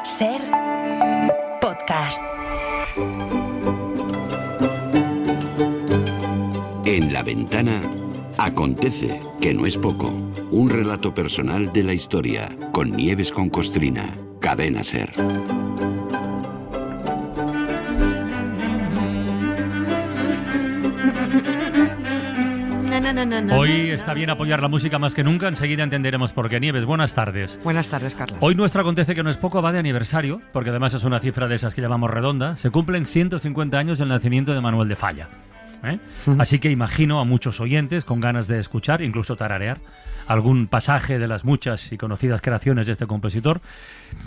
Ser podcast. En La Ventana acontece, que no es poco, un relato personal de la historia con Nieves con Costrina, Cadena Ser. Hoy está bien apoyar la música más que nunca. Enseguida entenderemos por qué. Nieves, buenas tardes. Buenas tardes, Carlos. Hoy nuestro acontece, que no es poco, va de aniversario, porque además es una cifra de esas que llamamos redonda. Se cumplen 150 años del nacimiento de Manuel de Falla. Así que imagino a muchos oyentes con ganas de escuchar, incluso tararear, algún pasaje de las muchas y conocidas creaciones de este compositor.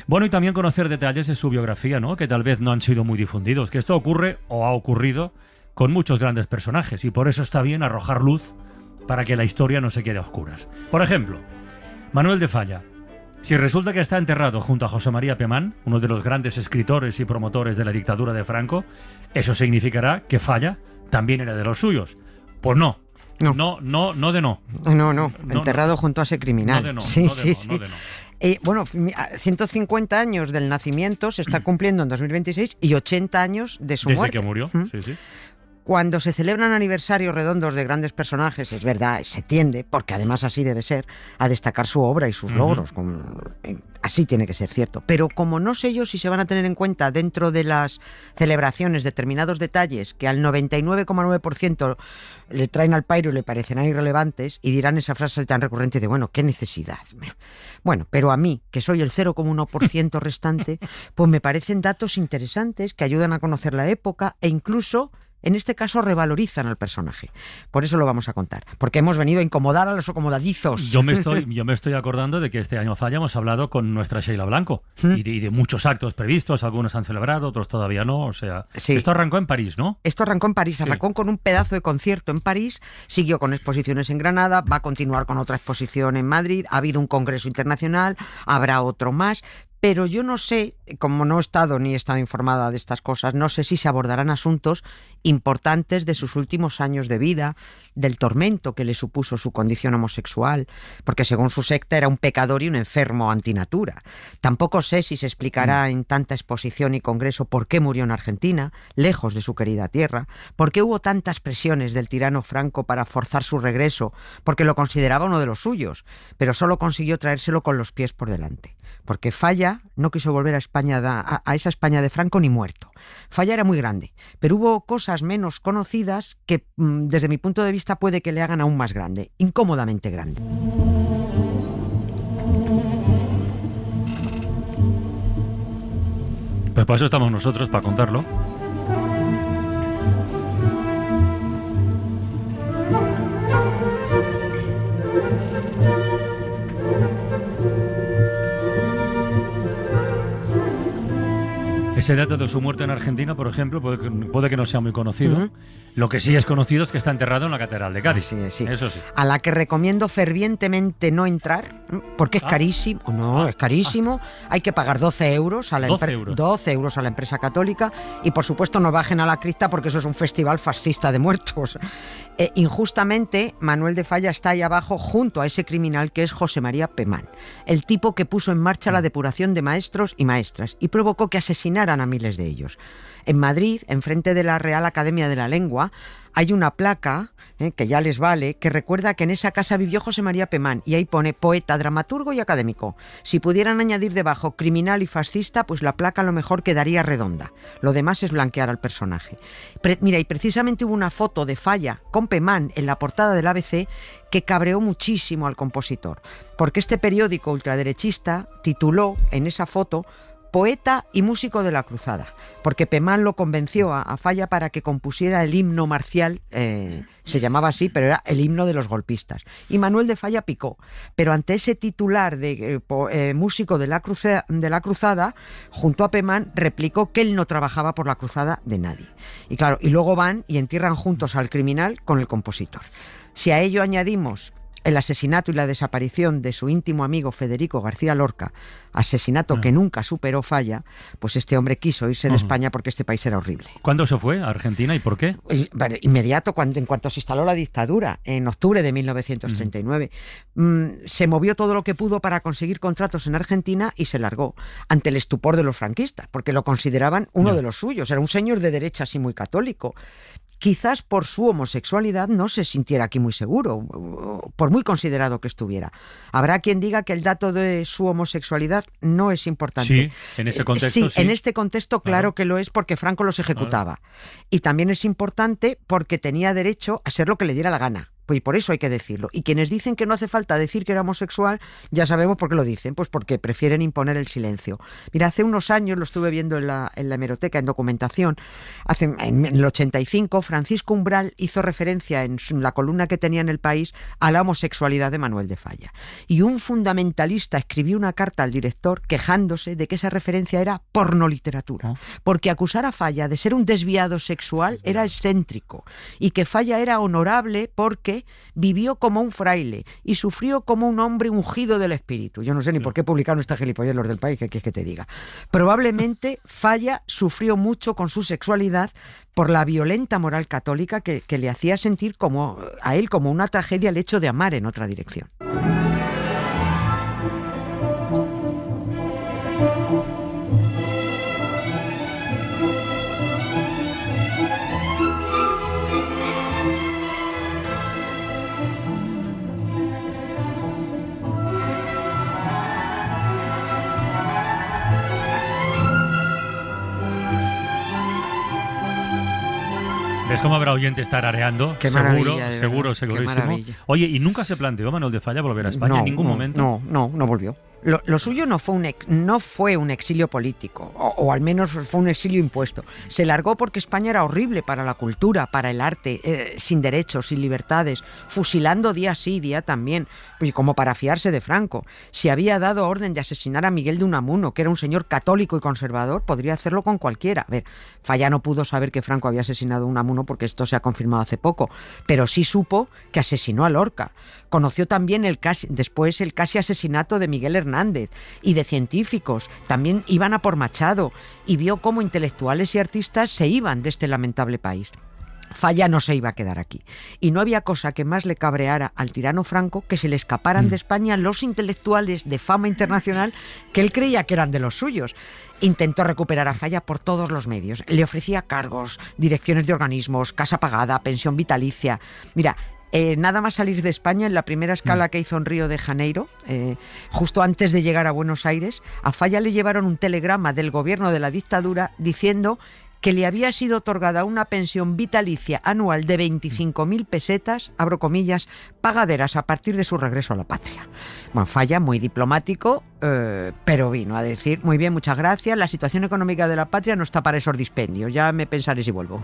Bueno, y también conocer detalles de su biografía, ¿no?, que tal vez no han sido muy difundidos. Que esto ocurre o ha ocurrido con muchos grandes personajes, y por eso está bien arrojar luz para que la historia no se quede a oscuras. Por ejemplo, Manuel de Falla. Si resulta que está enterrado junto a José María Pemán, uno de los grandes escritores y promotores de la dictadura de Franco, eso significará que Falla también era de los suyos. Pues no. No. Enterrado junto a ese criminal. No de no. Bueno, 150 años del nacimiento se está cumpliendo en 2026 y 80 años de su muerte. Desde que murió, sí. Cuando se celebran aniversarios redondos de grandes personajes, es verdad, se tiende, porque además así debe ser, a destacar su obra y sus logros. Así tiene que ser, cierto. Pero como no sé yo si se van a tener en cuenta dentro de las celebraciones determinados detalles que al 99,9% le traen al pairo y le parecerán irrelevantes, y dirán esa frase tan recurrente de, bueno, ¿qué necesidad? Bueno, pero a mí, que soy el 0,1% restante, pues me parecen datos interesantes que ayudan a conocer la época e incluso, en este caso, revalorizan al personaje. Por eso lo vamos a contar, porque hemos venido a incomodar a los acomodadizos. Yo me estoy acordando de que este año Falla hemos hablado con nuestra Sheila Blanco y de muchos actos previstos. Algunos han celebrado, otros todavía no. O sea, sí. Esto arrancó en París, ¿no? Esto arrancó en París, arrancó con un pedazo de concierto en París, siguió con exposiciones en Granada, va a continuar con otra exposición en Madrid, ha habido un congreso internacional, habrá otro más. Pero yo no sé, como no he estado informada de estas cosas, no sé si se abordarán asuntos importantes de sus últimos años de vida, del tormento que le supuso su condición homosexual, porque según su secta era un pecador y un enfermo antinatura. Tampoco sé si se explicará en tanta exposición y congreso por qué murió en Argentina, lejos de su querida tierra, por qué hubo tantas presiones del tirano Franco para forzar su regreso, porque lo consideraba uno de los suyos, pero solo consiguió traérselo con los pies por delante. Porque Falla no quiso volver a España, a esa España de Franco, ni muerto. Falla era muy grande, pero hubo cosas menos conocidas que, desde mi punto de vista, puede que le hagan aún más grande, incómodamente grande. Pues para eso estamos nosotros, para contarlo. Ese dato de su muerte en Argentina, por ejemplo, puede que no sea muy conocido. Lo que sí es conocido es que está enterrado en la Catedral de Cádiz. Sí. Eso sí. A la que recomiendo fervientemente no entrar, porque es carísimo. Es carísimo. Hay que pagar 12 euros a la 12 euros a la empresa católica, y por supuesto no bajen a la cripta, porque eso es un festival fascista de muertos. Injustamente, Manuel de Falla está ahí abajo junto a ese criminal que es José María Pemán, el tipo que puso en marcha la depuración de maestros y maestras y provocó que asesinaran a miles de ellos. En Madrid, enfrente de la Real Academia de la Lengua, hay una placa, que ya les vale, que recuerda que en esa casa vivió José María Pemán, y ahí pone poeta, dramaturgo y académico. Si pudieran añadir debajo criminal y fascista, pues la placa a lo mejor quedaría redonda. Lo demás es blanquear al personaje. Y precisamente hubo una foto de Falla con Pemán en la portada del ABC que cabreó muchísimo al compositor, porque este periódico ultraderechista tituló en esa foto poeta y músico de la cruzada, porque Pemán lo convenció a Falla para que compusiera el himno marcial, se llamaba así, pero era el himno de los golpistas. Y Manuel de Falla picó, pero ante ese titular de músico de la cruzada, junto a Pemán, replicó que él no trabajaba por la cruzada de nadie. Y claro, y luego van y entierran juntos al criminal con el compositor. Si a ello añadimos el asesinato y la desaparición de su íntimo amigo Federico García Lorca, asesinato que nunca superó Falla, pues este hombre quiso irse de España porque este país era horrible. ¿Cuándo se fue a Argentina y por qué? Inmediato, en cuanto se instaló la dictadura, en octubre de 1939. Se movió todo lo que pudo para conseguir contratos en Argentina y se largó ante el estupor de los franquistas, porque lo consideraban uno de los suyos. Era un señor de derechas y muy católico. Quizás por su homosexualidad no se sintiera aquí muy seguro, por muy considerado que estuviera. Habrá quien diga que el dato de su homosexualidad no es importante. Sí, en ese contexto sí. En este contexto claro que lo es porque Franco los ejecutaba. Claro. Y también es importante porque tenía derecho a ser lo que le diera la gana. Y por eso hay que decirlo. Y quienes dicen que no hace falta decir que era homosexual, ya sabemos por qué lo dicen, pues porque prefieren imponer el silencio. Mira, hace unos años, lo estuve viendo en la hemeroteca, en documentación, en el 85, Francisco Umbral hizo referencia en la columna que tenía en El País a la homosexualidad de Manuel de Falla. Y un fundamentalista escribió una carta al director quejándose de que esa referencia era pornoliteratura, porque acusar a Falla de ser un desviado sexual era excéntrico, y que Falla era honorable porque vivió como un fraile y sufrió como un hombre ungido del espíritu. Yo no sé ni por qué publicaron esta gilipollez los del País, ¿qué quieres que te diga? Probablemente Falla sufrió mucho con su sexualidad por la violenta moral católica que le hacía sentir a él como una tragedia el hecho de amar en otra dirección. ¿Ves cómo habrá oyentes tarareando? Qué Segurísimo. Oye, ¿y nunca se planteó Manuel de Falla volver a España en ningún momento? No volvió. Lo suyo no fue un exilio político, o al menos fue un exilio impuesto. Se largó porque España era horrible para la cultura, para el arte, sin derechos, sin libertades, fusilando día sí, día también, como para fiarse de Franco. Si había dado orden de asesinar a Miguel de Unamuno, que era un señor católico y conservador, podría hacerlo con cualquiera. A ver, Falla no pudo saber que Franco había asesinado a Unamuno porque esto se ha confirmado hace poco, pero sí supo que asesinó a Lorca. Conoció también después el casi asesinato de Miguel Hernández y de científicos. También iban a por Machado y vio cómo intelectuales y artistas se iban de este lamentable país. Falla no se iba a quedar aquí. Y no había cosa que más le cabreara al tirano Franco que se le escaparan de España los intelectuales de fama internacional que él creía que eran de los suyos. Intentó recuperar a Falla por todos los medios. Le ofrecía cargos, direcciones de organismos, casa pagada, pensión vitalicia. Mira, nada más salir de España, en la primera escala que hizo en Río de Janeiro, justo antes de llegar a Buenos Aires, a Falla le llevaron un telegrama del gobierno de la dictadura diciendo que le había sido otorgada una pensión vitalicia anual de 25.000 pesetas, abro comillas, pagaderas a partir de su regreso a la patria. Bueno, Falla, muy diplomático, pero vino a decir, muy bien, muchas gracias, la situación económica de la patria no está para esos dispendios, ya me pensaré si vuelvo.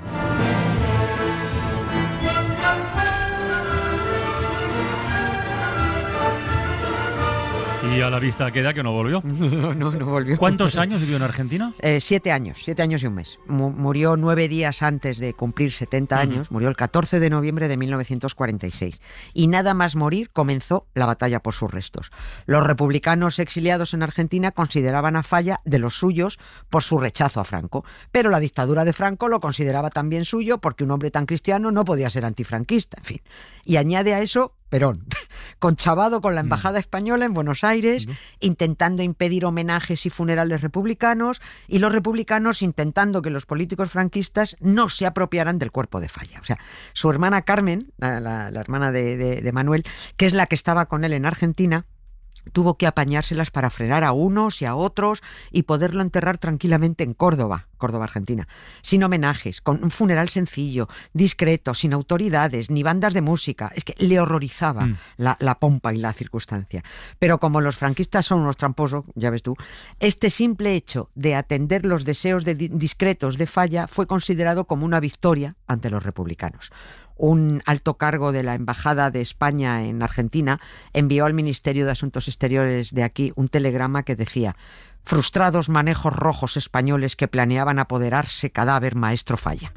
Y a la vista queda que no volvió. No volvió. ¿Cuántos años vivió en Argentina? 7 años y un mes. Murió 9 días antes de cumplir 70 años, murió el 14 de noviembre de 1946. Y nada más morir comenzó la batalla por sus restos. Los republicanos exiliados en Argentina consideraban a Falla de los suyos por su rechazo a Franco, pero la dictadura de Franco lo consideraba también suyo porque un hombre tan cristiano no podía ser antifranquista, en fin. Y añade a eso Perón, conchavado con la embajada española en Buenos Aires, intentando impedir homenajes y funerales republicanos, y los republicanos intentando que los políticos franquistas no se apropiaran del cuerpo de Falla. O sea, su hermana Carmen, la hermana de Manuel, que es la que estaba con él en Argentina, tuvo que apañárselas para frenar a unos y a otros y poderlo enterrar tranquilamente en Córdoba, Argentina, sin homenajes, con un funeral sencillo, discreto, sin autoridades, ni bandas de música. Es que le horrorizaba la pompa y la circunstancia. Pero como los franquistas son unos tramposos, ya ves tú, este simple hecho de atender los deseos discretos de Falla fue considerado como una victoria ante los republicanos. Un alto cargo de la Embajada de España en Argentina envió al Ministerio de Asuntos Exteriores de aquí un telegrama que decía: frustrados manejos rojos españoles que planeaban apoderarse cadáver maestro Falla.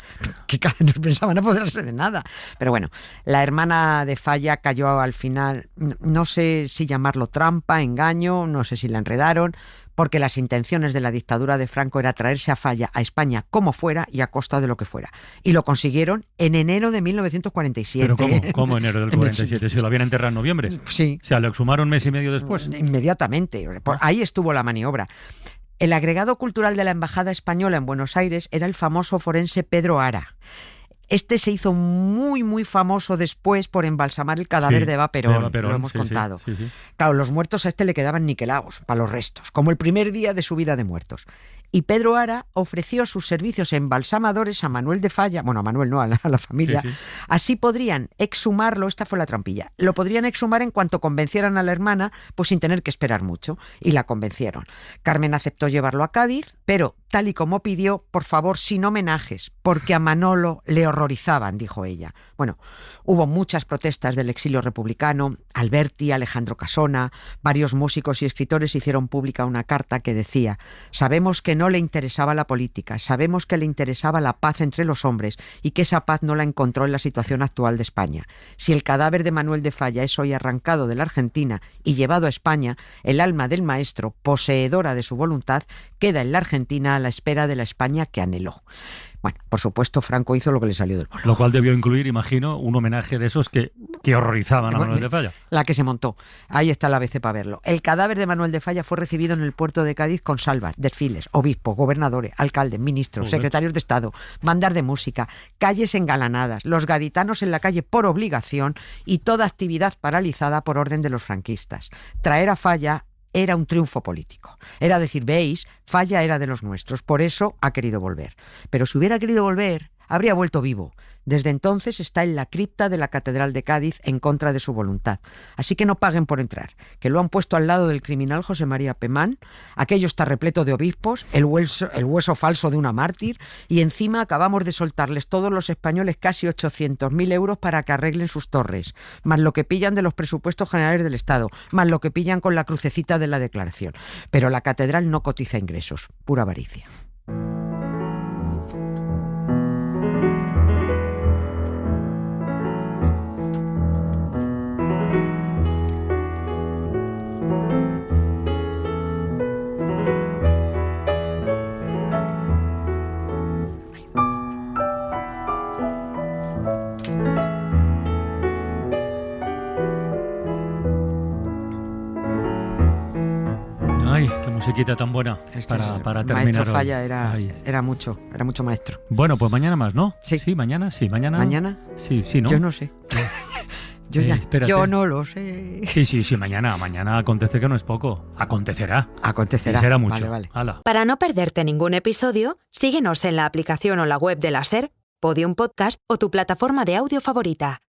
Que no pensaban apoderarse de nada. Pero bueno, la hermana de Falla cayó al final, no sé si llamarlo trampa, engaño, no sé si la enredaron, porque las intenciones de la dictadura de Franco era traerse a Falla a España como fuera y a costa de lo que fuera. Y lo consiguieron en enero de 1947. ¿Pero cómo enero del 47? ¿Se lo habían enterrado en noviembre? Sí. O sea, ¿lo exhumaron mes y medio después? Inmediatamente. Ahí estuvo la maniobra. El agregado cultural de la Embajada Española en Buenos Aires era el famoso forense Pedro Ara. Este se hizo muy, muy famoso después por embalsamar el cadáver de Eva Perón, lo hemos contado. Sí. Claro, los muertos a este le quedaban niquelados para los restos, como el primer día de su vida de muertos. Y Pedro Ara ofreció sus servicios embalsamadores a Manuel de Falla, bueno, a Manuel no, a la familia. Sí. Así podrían exhumarlo, esta fue la trampilla, lo podrían exhumar en cuanto convencieran a la hermana, pues sin tener que esperar mucho. Y la convencieron. Carmen aceptó llevarlo a Cádiz, pero tal y como pidió, por favor, sin homenajes, porque a Manolo le horrorizaban, dijo ella. Bueno, hubo muchas protestas del exilio republicano, Alberti, Alejandro Casona, varios músicos y escritores hicieron pública una carta que decía: sabemos que no le interesaba la política, sabemos que le interesaba la paz entre los hombres y que esa paz no la encontró en la situación actual de España. Si el cadáver de Manuel de Falla es hoy arrancado de la Argentina y llevado a España, el alma del maestro, poseedora de su voluntad, queda en la Argentina a la espera de la España que anheló. Bueno, por supuesto, Franco hizo lo que le salió del bolo. Lo cual debió incluir, imagino, un homenaje de esos que horrorizaban a Manuel de Falla. La que se montó. Ahí está el ABC para verlo. El cadáver de Manuel de Falla fue recibido en el puerto de Cádiz con salvas, desfiles, obispos, gobernadores, alcaldes, ministros, secretarios de Estado, bandas de música, calles engalanadas, los gaditanos en la calle por obligación y toda actividad paralizada por orden de los franquistas. Traer a Falla era un triunfo político. Era decir, veis, Falla era de los nuestros, por eso ha querido volver. Pero si hubiera querido volver, habría vuelto vivo. Desde entonces está en la cripta de la Catedral de Cádiz en contra de su voluntad. Así que no paguen por entrar, que lo han puesto al lado del criminal José María Pemán. Aquello está repleto de obispos, el hueso falso de una mártir, y encima acabamos de soltarles todos los españoles casi 800.000 euros para que arreglen sus torres, más lo que pillan de los presupuestos generales del Estado, más lo que pillan con la crucecita de la declaración. Pero la catedral no cotiza ingresos, pura avaricia. Qué musiquita tan buena para terminar. Maestro Falla era mucho maestro. Bueno, pues mañana más, ¿no? Sí, mañana. ¿Mañana? Sí, ¿no? Yo no sé. Yo no lo sé. Sí, mañana acontece que no es poco. Acontecerá. Y será mucho. Vale. Hala. Para no perderte ningún episodio, síguenos en la aplicación o la web de la SER, Podium Podcast o tu plataforma de audio favorita.